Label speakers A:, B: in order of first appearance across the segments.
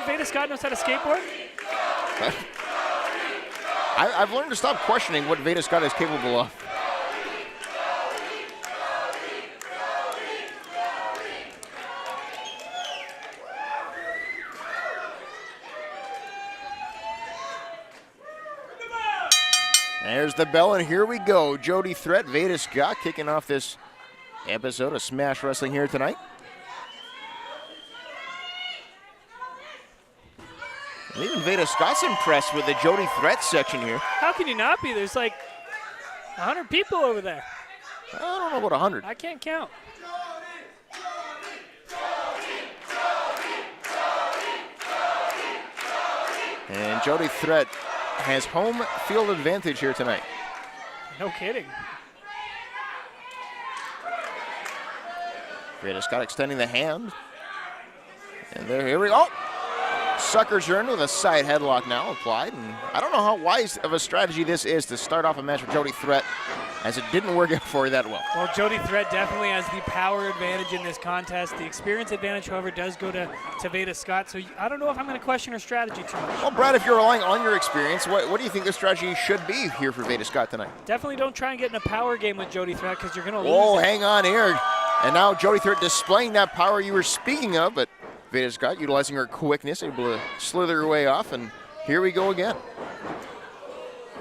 A: Veda Scott knows how to skateboard?
B: I've learned to stop questioning what Veda Scott is capable of. There's the bell, and here we go. Jody Threat, Veda Scott kicking off this episode of Smash Wrestling here tonight. And even Veda Scott's impressed with the Jody Threat section here.
A: How can you not be? There's like 100 people over there.
B: I don't know about 100.
A: I can't count.
B: And Jody Threat has home field advantage here tonight.
A: No kidding.
B: Veda Scott extending the hand. And there, here we go. Suckers her in with a side headlock now applied. And I don't know how wise of a strategy this is to start off a match with Jody Threat, as it didn't work out for her that well.
A: Well, Jody Threat definitely has the power advantage in this contest. The experience advantage, however, does go to Veda Scott. So I don't know if I'm going to question her strategy too much.
B: Well, Brad, if you're relying on your experience, what do you think the strategy should be here for Veda Scott tonight?
A: Definitely don't try and get in a power game with Jody Threat because you're going to lose.
B: Whoa, hang on here. And now Jody Threat displaying that power you were speaking of, but Veda Scott utilizing her quickness, able to slither her way off, and here we go again.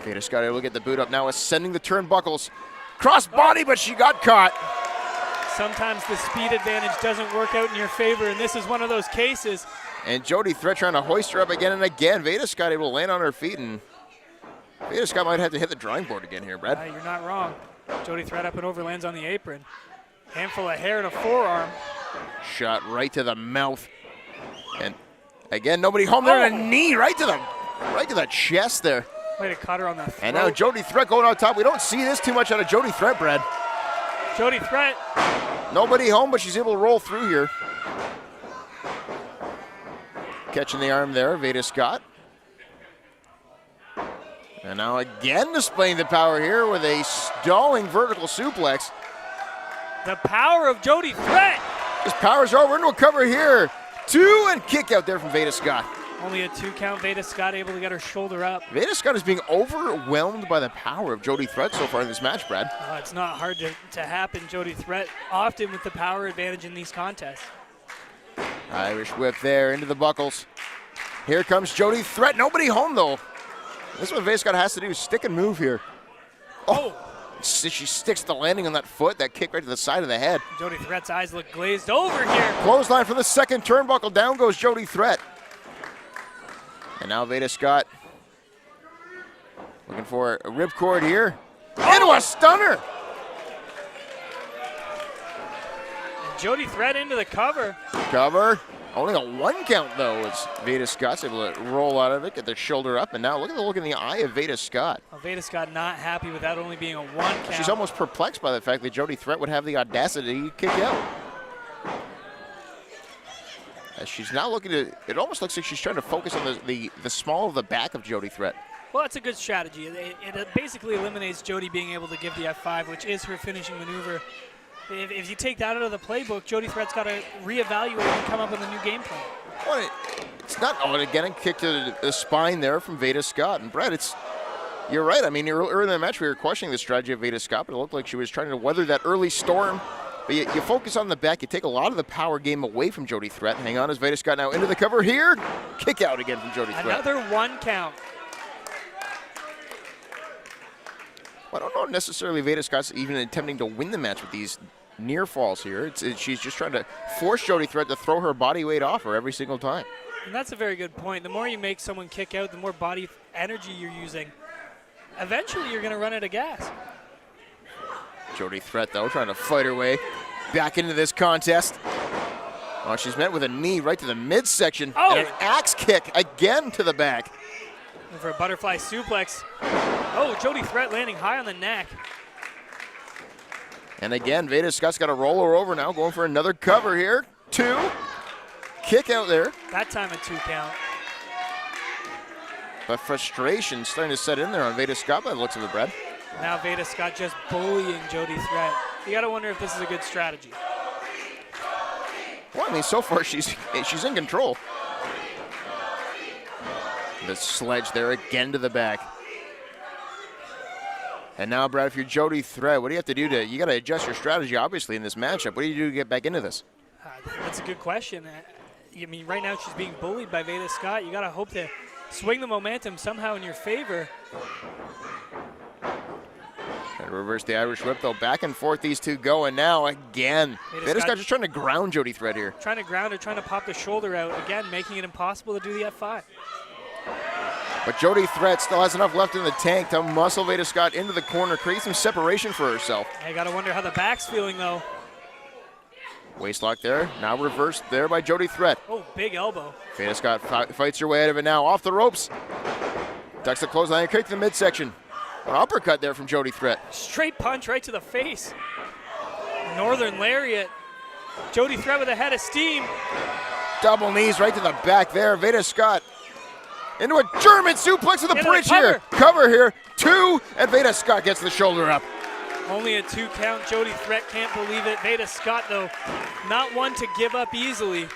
B: Veda Scott able to get the boot up now, ascending the turnbuckles. Cross body, but she got caught.
A: Sometimes the speed advantage doesn't work out in your favor, and this is one of those cases.
B: And Jody Threat trying to hoist her up again and again. Veda Scott able to land on her feet, and Veda Scott might have to hit the drawing board again here, Brad.
A: You're not wrong. Jody Threat up and over, lands on the apron. Handful of hair and a forearm.
B: Shot right to the mouth. And again, nobody home there, and a knee right to the chest there.
A: Way to cut her on the throat.
B: And now Jody Threat going on top. We don't see this too much out of Jody Threat, Brad.
A: Jody Threat.
B: Nobody home, but she's able to roll through here. Catching the arm there, Veda Scott. And now again displaying the power here with a stalling vertical suplex.
A: The power of Jody Threat.
B: His power's over into a cover here. 2 and kick out there from Veda Scott.
A: Only a 2 count. Veda Scott able to get her shoulder up.
B: Veda Scott is being overwhelmed by the power of Jody Threat so far in this match, Brad.
A: It's not hard to happen. Jody Threat often with the power advantage in these contests.
B: Irish whip there into the buckles. Here comes Jody Threat. Nobody home though. This is what Veda Scott has to do, stick and move here. Oh. She sticks the landing on that foot, that kick right to the side of the head.
A: Jody Threat's eyes look glazed over here.
B: Clothesline for the second turnbuckle. Down goes Jody Threat. And now Veda Scott looking for a ripcord here. Into a stunner.
A: And Jody Threat into the cover.
B: Cover. Only a 1 count, though, as Veda Scott's able to roll out of it, get the shoulder up, and now look at the look in the eye of Veda Scott.
A: Well, Veda Scott not happy with that only being a 1 count.
B: She's almost perplexed by the fact that Jody Threat would have the audacity to kick out. As she's now looking to, it almost looks like she's trying to focus on the small of the back of Jody Threat.
A: Well, that's a good strategy. It basically eliminates Jody being able to give the F5, which is her finishing maneuver. If you take that out of the playbook, Jody Threat's got to reevaluate and come up with a new game plan.
B: Well, it's not, again, a kick to the spine there from Veda Scott. And Brad, you're right. I mean, earlier in the match, we were questioning the strategy of Veda Scott, but it looked like she was trying to weather that early storm. But you focus on the back, you take a lot of the power game away from Jody Threat. Hang on as Veda Scott now into the cover here. Kick out again from Jody Threat.
A: Another 1 count.
B: I don't know necessarily Veda Scott's even attempting to win the match with these near falls here. She's just trying to force Jody Threat to throw her body weight off her every single time.
A: And that's a very good point. The more you make someone kick out, the more body energy you're using. Eventually, you're going to run out of gas.
B: Jody Threat, though, trying to fight her way back into this contest. Oh, she's met with a knee right to the midsection. And an axe kick again to the back.
A: And for a butterfly suplex. Oh, Jody Threat landing high on the neck.
B: And again, Veda Scott's got to roll her over now, going for another cover here. 2. Kick out there.
A: That time a 2 count.
B: But frustration starting to set in there on Veda Scott by the looks of it, Brad.
A: Now Veda Scott just bullying Jody Threat. You got to wonder if this is a good strategy.
B: Well, I mean, so far she's in control. The sledge there again to the back. And now, Brad, if you're Jody Threat, what do you have to do you got to adjust your strategy, obviously, in this matchup. What do you do to get back into this?
A: That's a good question. I mean, right now she's being bullied by Veda Scott. You got to hope to swing the momentum somehow in your favor.
B: Trying to reverse the Irish whip, though. Back and forth these two go, and now again. Veda Scott just trying to ground Jody Threat here.
A: Trying to ground her, trying to pop the shoulder out. Again, making it impossible to do the F5.
B: But Jody Threat still has enough left in the tank to muscle Veda Scott into the corner, create some separation for herself.
A: I got to wonder how the back's feeling, though.
B: Waistlock there, now reversed there by Jody Threat.
A: Oh, big elbow.
B: Veda Scott fights her way out of it now, off the ropes. Ducks the clothesline, kick to the midsection. An uppercut there from Jody Threat.
A: Straight punch right to the face. Northern Lariat. Jody Threat with a head of steam.
B: Double knees right to the back there. Veda Scott into a German suplex with a bridge here. Cover here, 2, and Veda Scott gets the shoulder up.
A: Only a 2 count. Jody Threat can't believe it. Veda Scott, though, not one to give up easily.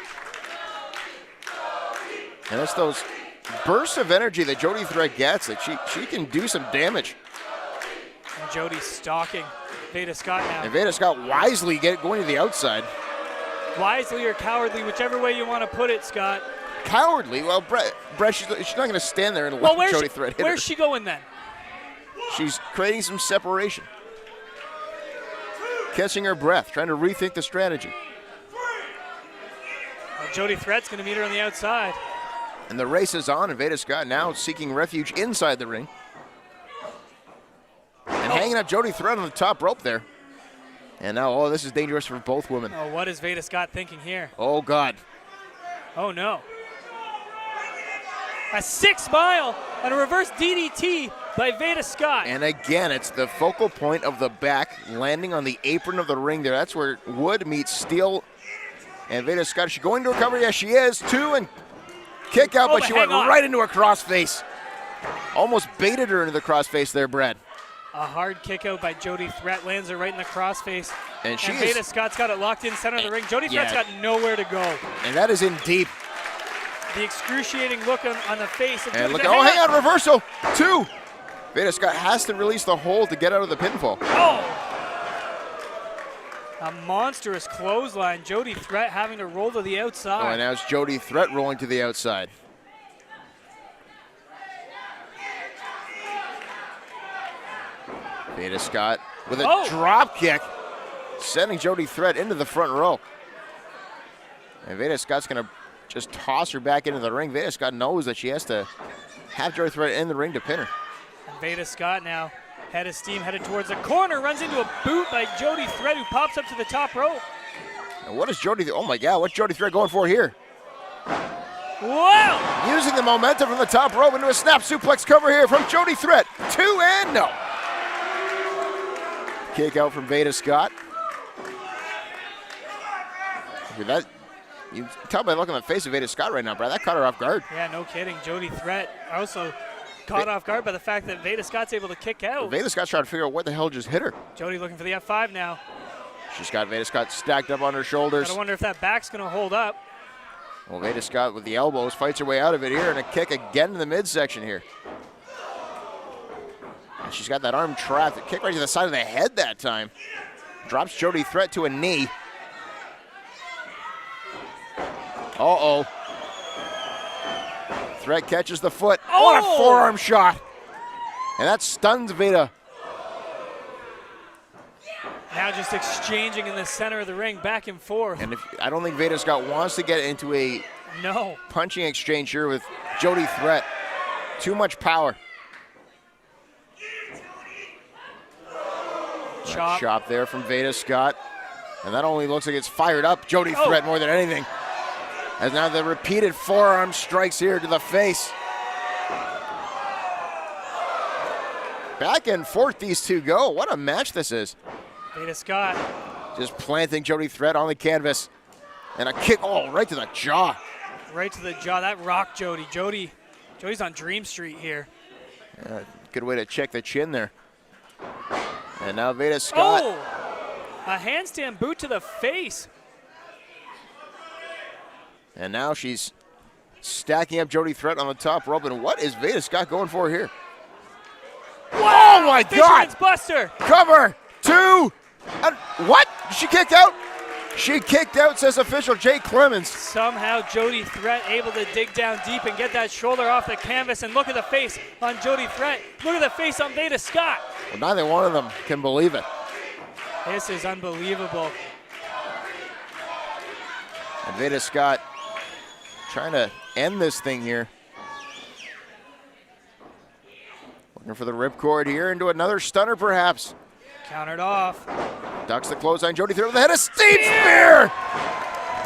B: And it's those bursts of energy that Jody Threat gets. Like she can do some damage.
A: And Jody's stalking Veda Scott now.
B: And Veda Scott wisely going to the outside.
A: Wisely or cowardly, whichever way you want to put it, Scott.
B: Cowardly? Well, Brett, she's not going to stand there and let Jody Threat hit her.
A: Where's she going then?
B: She's creating some separation. Catching her breath, trying to rethink the strategy.
A: Well, Jody Threat's going to meet her on the outside.
B: And the race is on, and Veda Scott now seeking refuge inside the ring. And hanging up Jody Threat on the top rope there. And now, this is dangerous for both women.
A: Oh, what is Veda Scott thinking here?
B: Oh, God.
A: Oh, no. A 6-mile and a reverse DDT by Veda Scott.
B: And again, it's the focal point of the back, landing on the apron of the ring there. That's where wood meets steel. And Veda Scott, is she going to recover? Yes, she is. 2, and kick out, but she went right into a crossface. Almost baited her into the crossface there, Brad.
A: A hard kick out by Jody Threat lands her right in the crossface.
B: And
A: Veda Scott's got it locked in center of the ring. Jody Threat's got nowhere to go.
B: And that is in deep.
A: The excruciating look on the face of
B: Jody Threat. Hang on, reversal. 2. Veda Scott has to release the hold to get out of the pinfall.
A: Oh! A monstrous clothesline. Jody Threat having to roll to the outside.
B: Oh, and now it's Jody Threat rolling to the outside. Veda Scott with a drop kick, sending Jody Threat into the front row. And Veda Scott's going to just toss her back into the ring. Veda Scott knows that she has to have Jody Threat in the ring to pin her.
A: And Veda Scott now, head of steam, headed towards the corner, runs into a boot by Jody Threat, who pops up to the top rope.
B: And what is Jody? Oh my God, what's Jody Threat going for here?
A: Wow!
B: Using the momentum from the top rope into a snap suplex cover here from Jody Threat. 2 and no. Kick out from Veda Scott. That, you can tell by looking at the face of Veda Scott right now, Brad. That caught her off guard.
A: Yeah, no kidding. Jody Threat also caught off guard by the fact that Veda Scott's able to kick out.
B: Veda Scott's trying to figure out what the hell just hit her.
A: Jody looking for the F5 now.
B: She's got Veda Scott stacked up on her shoulders.
A: I wonder if that back's going to hold up.
B: Well, Veda Scott with the elbows fights her way out of it here, and a kick again in the midsection here. And she's got that arm trapped. A kick right to the side of the head that time. Drops Jody Threat to a knee. Uh-oh. Threat catches the foot. Oh, what a forearm shot. And that stuns Veda.
A: Now just exchanging in the center of the ring, back and forth.
B: And I don't think Veda Scott wants to get into a punching exchange here with Jody Threat. Too much power. Chop there from Veda Scott. And that only looks like it's fired up Jody Threat more than anything. As now the repeated forearm strikes here to the face. Back and forth these two go. What a match this is.
A: Veda Scott
B: just planting Jody Threat on the canvas. And a kick, right to the jaw.
A: Right to the jaw. That rocked Jody. Jody's on Dream Street here.
B: Good way to check the chin there. And now Veda Scott.
A: A handstand boot to the face.
B: And now she's stacking up Jody Threat on the top rope. And what is Veda Scott going for here? Wow, oh my
A: Fisherman's
B: God!
A: Buster.
B: Cover, 2. What? She kicked out? She kicked out, says official Jay Clemens.
A: Somehow Jody Threat able to dig down deep and get that shoulder off the canvas. And look at the face on Jody Threat. Look at the face on Veda Scott.
B: Well, neither one of them can believe it.
A: This is unbelievable.
B: And Veda Scott trying to end this thing here. Looking for the ripcord here into another stunner perhaps.
A: Countered off.
B: Ducks the clothesline. Jody Threat with a head of steam spear.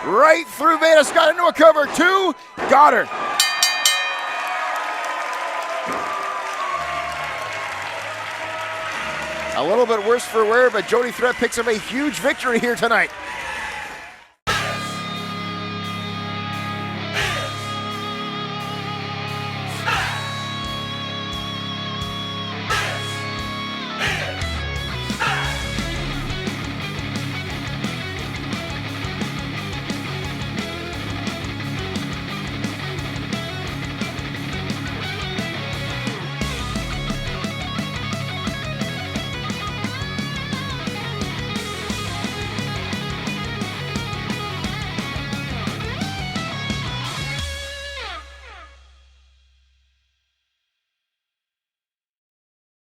B: Right through Veda Scott into a cover. 2. Got her. A little bit worse for wear, but Jody Threat picks up a huge victory here tonight.